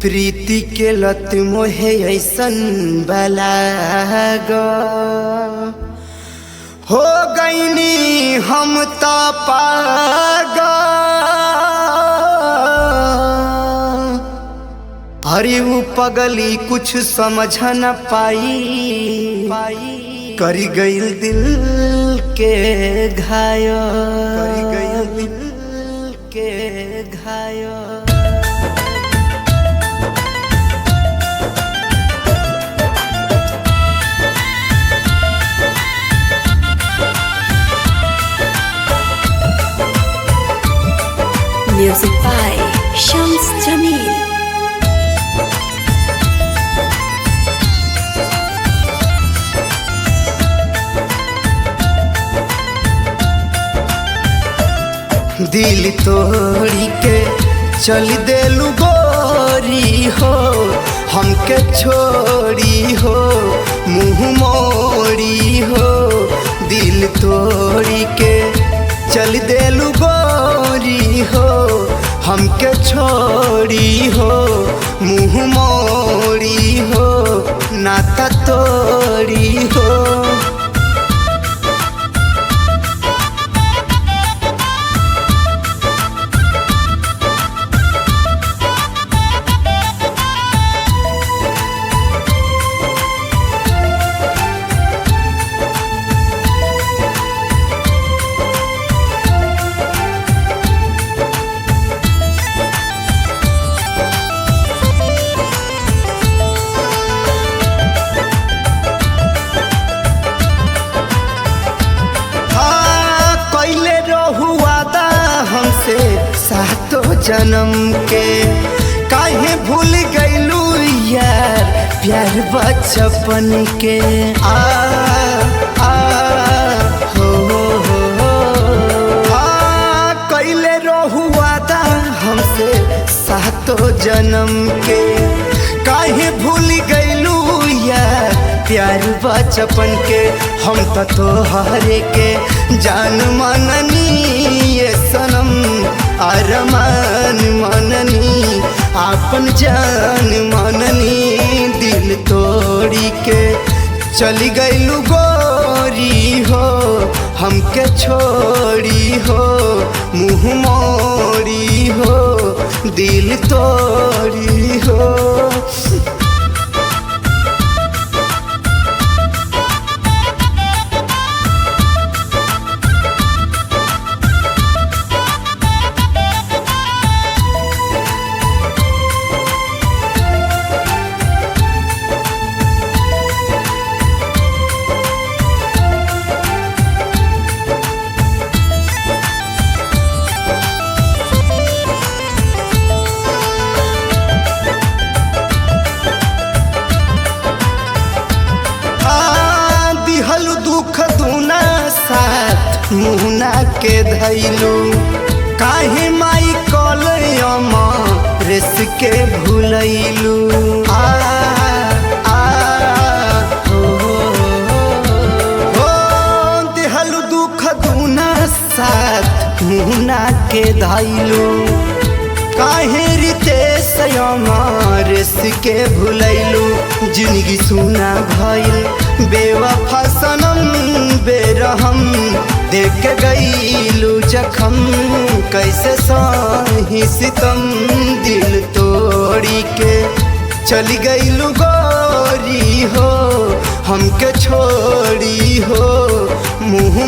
प्रीति के लत मोहे ऐसन बलागा हो गईनी हम तो पागा। अरे वो पगली कुछ समझ न पाई करी गईल दिल के घायल, करी गईल दिल के घायल। Music by Shams Jamil. दिल तोड़ी के चल देलू गोरी हो, हमके छोड़ी हो मुँह मोड़ी हो। दिल तोड़ी के चल देलू गोरी हो, हमके छोड़ी हो मुँह मोड़ी हो नाता तोड़ी हो। सातो जन्म के काहे भूल गईलू यार प्यार बचपन के। आ आ हो कैले रहू वादा हमसे सातो जन्म के काहे भूल गईलू यार प्यार बचपन के। हम तो तोहरे के जान मननी ये सनम अरमान मननी आपन जान मननी। दिल तोड़ी के चली गईलू गोरी हो, हमके छोड़ी हो मुँह मोड़ी हो दिल तोड़ी हो। मुहना के धैलू काहे माई कलयमा रेस के भूलैलू। आ आ हो देहलू दुख दूना साथ मुहना के धैलू काहे रितेश रेस के भूलैलू। जिंदगी सुना भइल बेवफा सनम बेरहम देख गईलू जखम कैसे सही सितम। दिल तोड़ी के चली गईलू गोरी हो, हमके छोड़ी हो मुँह